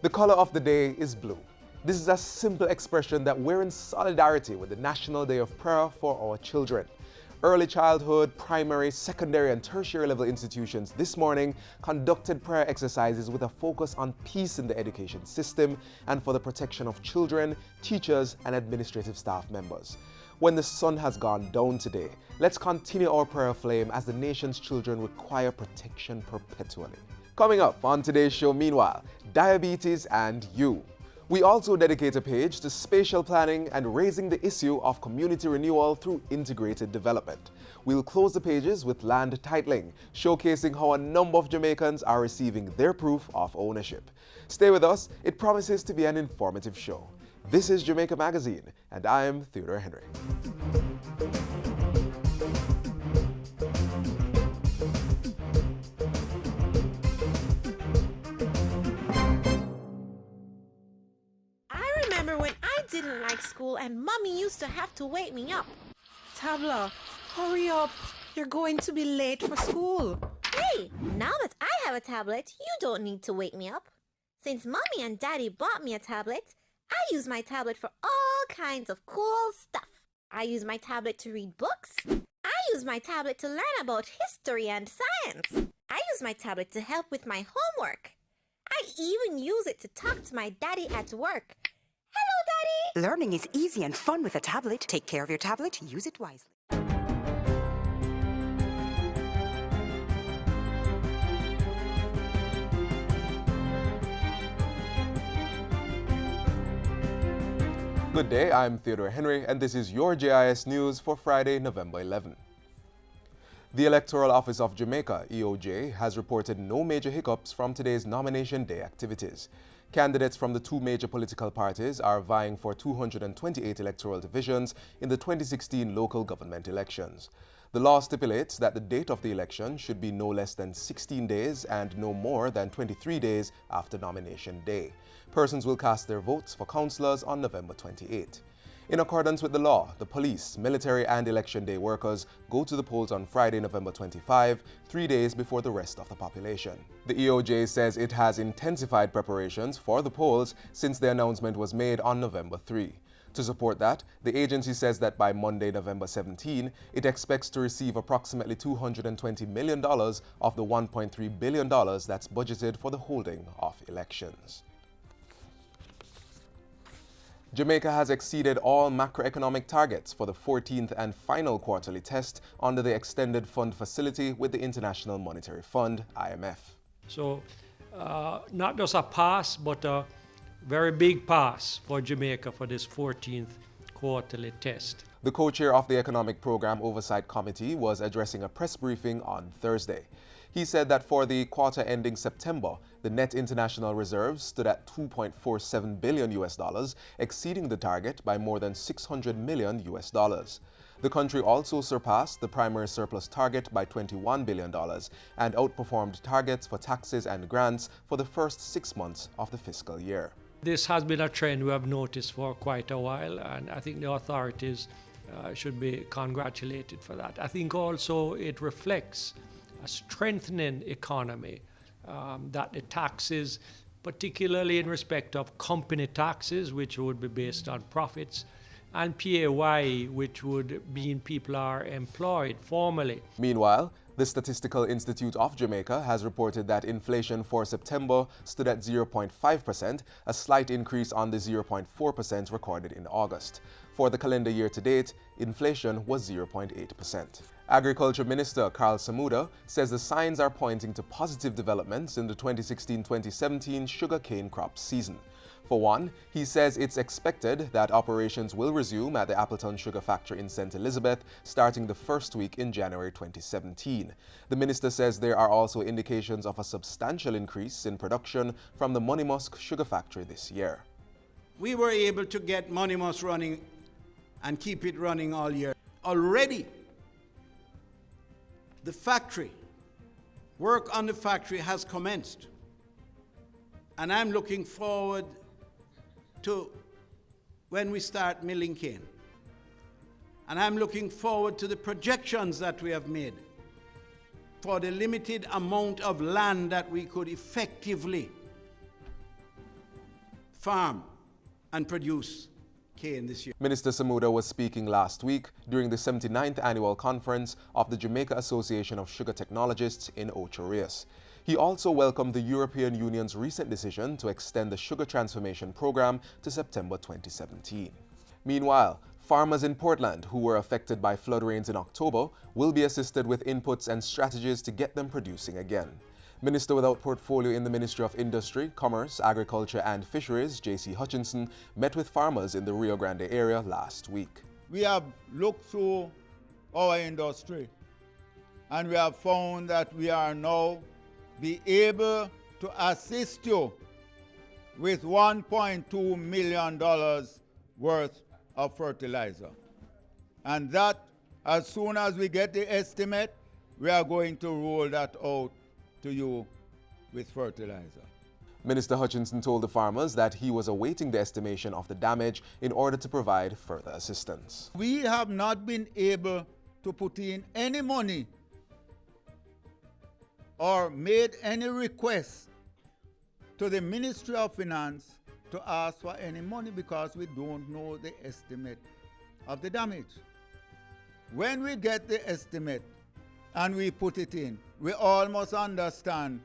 The color of the day is blue. This is a simple expression that we're in solidarity with the National Day of Prayer for our children. Early childhood, primary, secondary, and tertiary level institutions this morning conducted prayer exercises with a focus on peace in the education system and for the protection of children, teachers, and administrative staff members. When the sun has gone down today, let's continue our prayer flame as the nation's children require protection perpetually. Coming up on today's show, meanwhile, diabetes and you. We also dedicate a page to spatial planning and raising the issue of community renewal through integrated development. We'll close the pages with land titling, showcasing how a number of Jamaicans are receiving their proof of ownership. Stay with us, it promises to be an informative show. This is Jamaica Magazine, and I'm Theodore Henry. Didn't like school and mommy used to have to wake me up. Tabla, hurry up. You're going to be late for school. Hey, now that I have a tablet, you don't need to wake me up. Since mommy and daddy bought me a tablet, I use my tablet for all kinds of cool stuff. I use my tablet to read books. I use my tablet to learn about history and science. I use my tablet to help with my homework. I even use it to talk to my daddy at work. Hello, Daddy! Learning is easy and fun with a tablet. Take care of your tablet, use it wisely. Good day, I'm Theodore Henry, and this is your JIS News for Friday, November 11. The Electoral Office of Jamaica, EOJ, has reported no major hiccups from today's nomination day activities. Candidates from the two major political parties are vying for 228 electoral divisions in the 2016 local government elections. The law stipulates that the date of the election should be no less than 16 days and no more than 23 days after nomination day. Persons will cast their votes for councillors on November 28. In accordance with the law, the police, military, and election day workers go to the polls on Friday, November 25, 3 days before the rest of the population. The EOJ says it has intensified preparations for the polls since the announcement was made on November 3. To support that, the agency says that by Monday, November 17, it expects to receive approximately $220 million of the $1.3 billion that's budgeted for the holding of elections. Jamaica has exceeded all macroeconomic targets for the 14th and final quarterly test under the Extended Fund Facility with the International Monetary Fund, IMF. So, not just a pass, but a very big pass for Jamaica for this 14th quarterly test. The co-chair of the Economic Program Oversight Committee was addressing a press briefing on Thursday. He said that for the quarter ending September, the net international reserves stood at $2.47 billion, exceeding the target by more than $600 million. The country also surpassed the primary surplus target by $21 billion and outperformed targets for taxes and grants for the first 6 months of the fiscal year. This has been a trend we have noticed for quite a while, and I think the authorities should be congratulated for that. I think also it reflects a strengthening economy, that the taxes, particularly in respect of company taxes, which would be based on profits, and PAYE, which would mean people are employed formally. Meanwhile, the Statistical Institute of Jamaica has reported that inflation for September stood at 0.5%, a slight increase on the 0.4% recorded in August. For the calendar year to date, inflation was 0.8%. Agriculture Minister Carl Samuda says the signs are pointing to positive developments in the 2016-2017 sugarcane crop season. For one, he says it's expected that operations will resume at the Appleton Sugar Factory in St. Elizabeth starting the first week in January 2017. The minister says there are also indications of a substantial increase in production from the Monimusk Sugar Factory this year. We were able to get Monimusk running and keep it running all year. Already, the factory, work on the factory has commenced. And I'm looking forward to when we start milling cane. And I'm looking forward to the projections that we have made for the limited amount of land that we could effectively farm and produce cane this year. Minister Samuda was speaking last week during the 79th annual conference of the Jamaica Association of Sugar Technologists in Ocho Rios. He also welcomed the European Union's recent decision to extend the Sugar Transformation Program to September 2017. Meanwhile, farmers in Portland who were affected by flood rains in October will be assisted with inputs and strategies to get them producing again. Minister without portfolio in the Ministry of Industry, Commerce, Agriculture and Fisheries, J.C. Hutchinson, met with farmers in the Rio Grande area last week. We have looked through our industry and we have found that we are now be able to assist you with $1.2 million worth of fertilizer. And that, as soon as we get the estimate, we are going to roll that out to you with fertilizer. Minister Hutchinson told the farmers that he was awaiting the estimation of the damage in order to provide further assistance. We have not been able to put in any money or made any request to the Ministry of Finance to ask for any money because we don't know the estimate of the damage. When we get the estimate and we put it in, we all must understand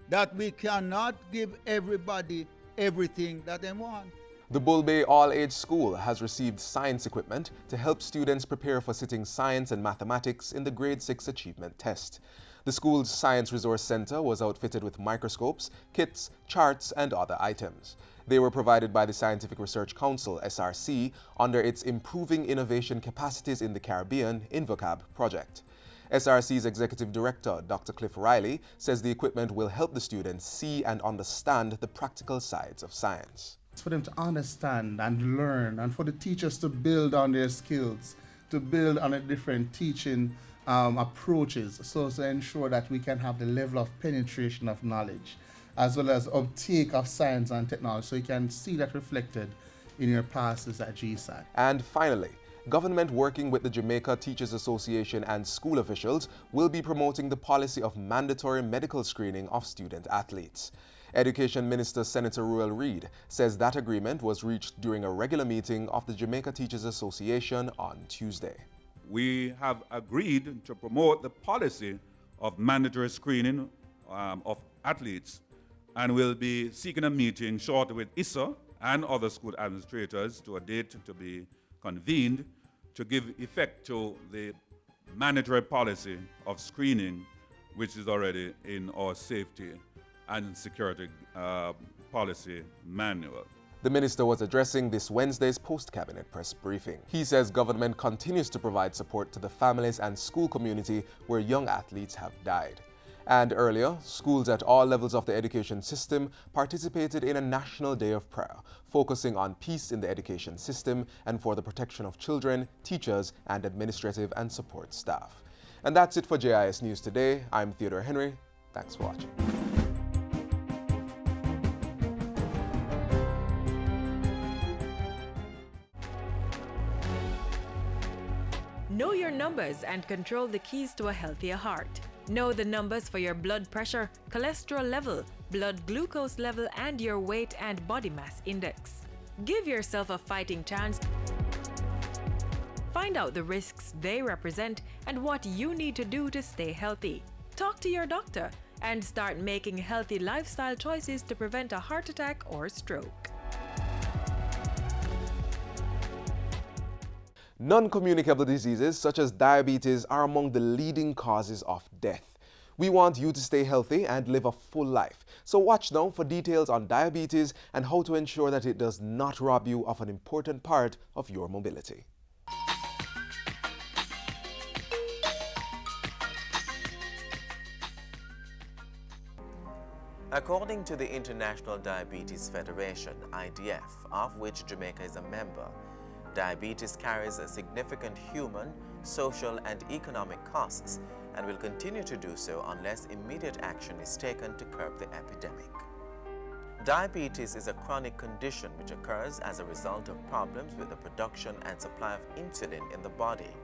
that we cannot give everybody everything that they want. The Bull Bay All-Age School has received science equipment to help students prepare for sitting science and mathematics in the Grade 6 Achievement Test. The school's Science Resource Center was outfitted with microscopes, kits, charts, and other items. They were provided by the Scientific Research Council, SRC, under its Improving Innovation Capacities in the Caribbean, INVOCAB project. SRC's Executive Director, Dr. Cliff Riley, says the equipment will help the students see and understand the practical sides of science. It's for them to understand and learn, and for the teachers to build on their skills, to build on the different teaching approaches, so to ensure that we can have the level of penetration of knowledge, as well as uptake of science and technology, so you can see that reflected in your passes at GSAT. And finally, government working with the Jamaica Teachers Association and school officials will be promoting the policy of mandatory medical screening of student athletes. Education Minister Senator Ruel Reid says that agreement was reached during a regular meeting of the Jamaica Teachers Association on Tuesday. We have agreed to promote the policy of mandatory screening of athletes, and will be seeking a meeting shortly with ISA and other school administrators to a date to be convened to give effect to the mandatory policy of screening, which is already in our safety and security policy manual. The minister was addressing this Wednesday's post-cabinet press briefing. He says government continues to provide support to the families and school community where young athletes have died. And earlier, schools at all levels of the education system participated in a National Day of Prayer, focusing on peace in the education system and for the protection of children, teachers, and administrative and support staff. And that's it for JIS News today. I'm Theodore Henry. Thanks for watching. Know your numbers and control the keys to a healthier heart. Know the numbers for your blood pressure, cholesterol level, blood glucose level, and your weight and body mass index. Give yourself a fighting chance. Find out the risks they represent and what you need to do to stay healthy. Talk to your doctor and start making healthy lifestyle choices to prevent a heart attack or stroke. Non-communicable diseases such as diabetes are among the leading causes of death. We want you to stay healthy and live a full life. So watch now for details on diabetes and how to ensure that it does not rob you of an important part of your mobility. According to the International Diabetes Federation, IDF, of which Jamaica is a member, diabetes carries a significant human, social, and economic costs and will continue to do so unless immediate action is taken to curb the epidemic. Diabetes is a chronic condition which occurs as a result of problems with the production and supply of insulin in the body.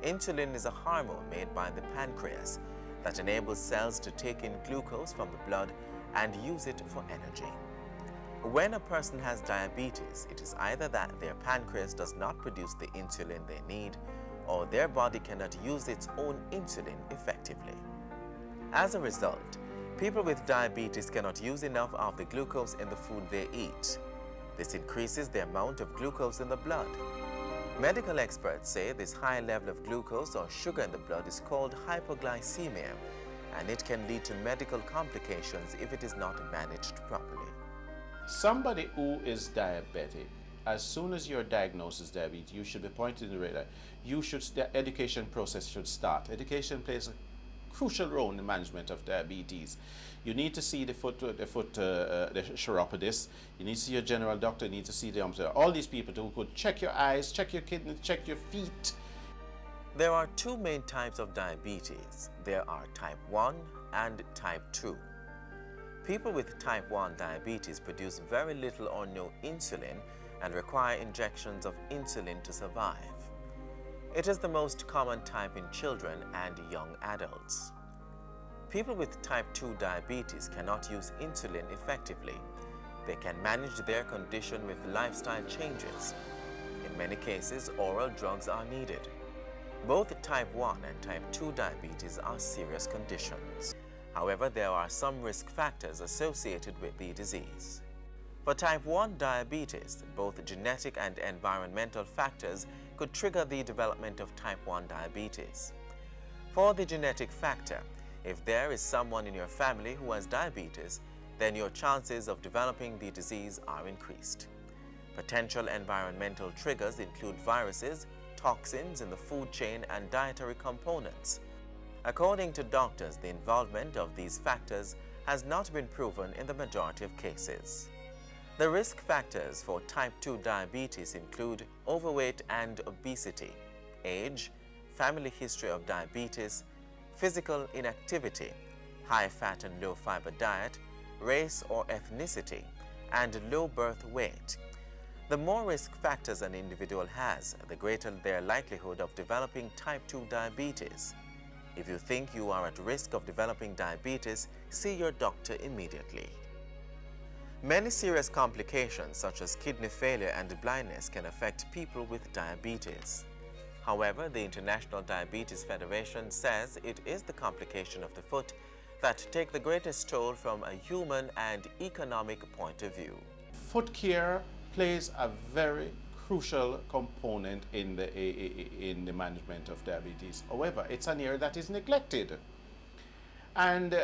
Insulin is a hormone made by the pancreas that enables cells to take in glucose from the blood and use it for energy. When a person has diabetes, it is either that their pancreas does not produce the insulin they need, or their body cannot use its own insulin effectively. As a result, people with diabetes cannot use enough of the glucose in the food they eat. This increases the amount of glucose in the blood. Medical experts say this high level of glucose or sugar in the blood is called hypoglycemia, and it can lead to medical complications if it is not managed properly. Somebody who is diabetic, as soon as you're diagnosed as diabetes, you should be pointed in the radar. The education process should start. Education plays a crucial role in the management of diabetes. You need to see the chiropodist. You need to see your general doctor. You need to see all these people who could check your eyes, check your kidneys, check your feet. There are two main types of diabetes. There are type 1 and type 2. People with type 1 diabetes produce very little or no insulin and require injections of insulin to survive. It is the most common type in children and young adults. People with type 2 diabetes cannot use insulin effectively. They can manage their condition with lifestyle changes. In many cases, oral drugs are needed. Both type 1 and type 2 diabetes are serious conditions. However, there are some risk factors associated with the disease. For type 1 diabetes, both genetic and environmental factors could trigger the development of type 1 diabetes. For the genetic factor, if there is someone in your family who has diabetes, then your chances of developing the disease are increased. Potential environmental triggers include viruses, toxins in the food chain, and dietary components. According to doctors, the involvement of these factors has not been proven in the majority of cases. The risk factors for type 2 diabetes include overweight and obesity, age, family history of diabetes, physical inactivity, high fat and low fiber diet, race or ethnicity, and low birth weight. The more risk factors an individual has, the greater their likelihood of developing type 2 diabetes. If you think you are at risk of developing diabetes, see your doctor immediately. Many serious complications such as kidney failure and blindness can affect people with diabetes. However, the International Diabetes Federation says it is the complication of the foot that take the greatest toll from a human and economic point of view. Foot care plays a very crucial component in the management of diabetes. However, it's an area that is neglected. And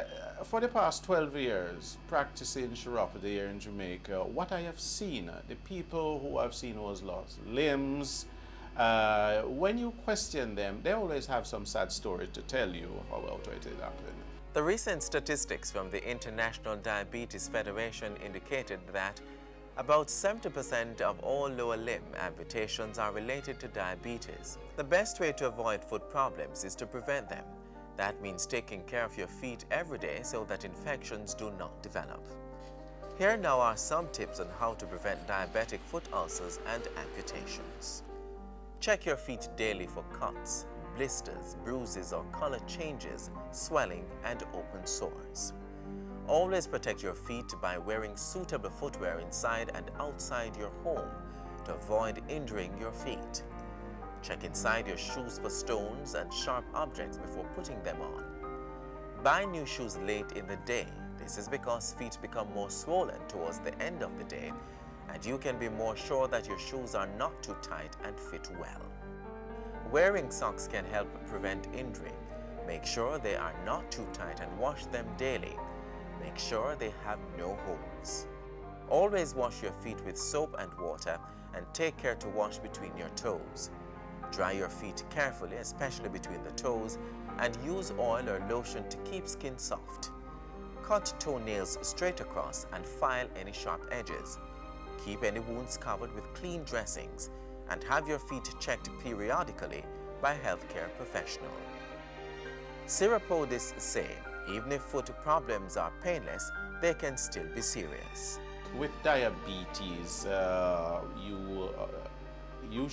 for the past 12 years, practicing chiropody here in Jamaica, what I have seen, the people who I've seen who has lost limbs, when you question them, they always have some sad story to tell you about what it happened. The recent statistics from the International Diabetes Federation indicated that about 70% of all lower limb amputations are related to diabetes. The best way to avoid foot problems is to prevent them. That means taking care of your feet every day so that infections do not develop. Here now are some tips on how to prevent diabetic foot ulcers and amputations. Check your feet daily for cuts, blisters, bruises or color changes, swelling, and open sores. Always protect your feet by wearing suitable footwear inside and outside your home to avoid injuring your feet. Check inside your shoes for stones and sharp objects before putting them on. Buy new shoes late in the day. This is because feet become more swollen towards the end of the day, and you can be more sure that your shoes are not too tight and fit well. Wearing socks can help prevent injury. Make sure they are not too tight and wash them daily. Make sure they have no holes. Always wash your feet with soap and water and take care to wash between your toes. Dry your feet carefully, especially between the toes, and use oil or lotion to keep skin soft. Cut toenails straight across and file any sharp edges. Keep any wounds covered with clean dressings and have your feet checked periodically by a healthcare professional. Chiropodists say even if foot problems are painless, they can still be serious. With diabetes, you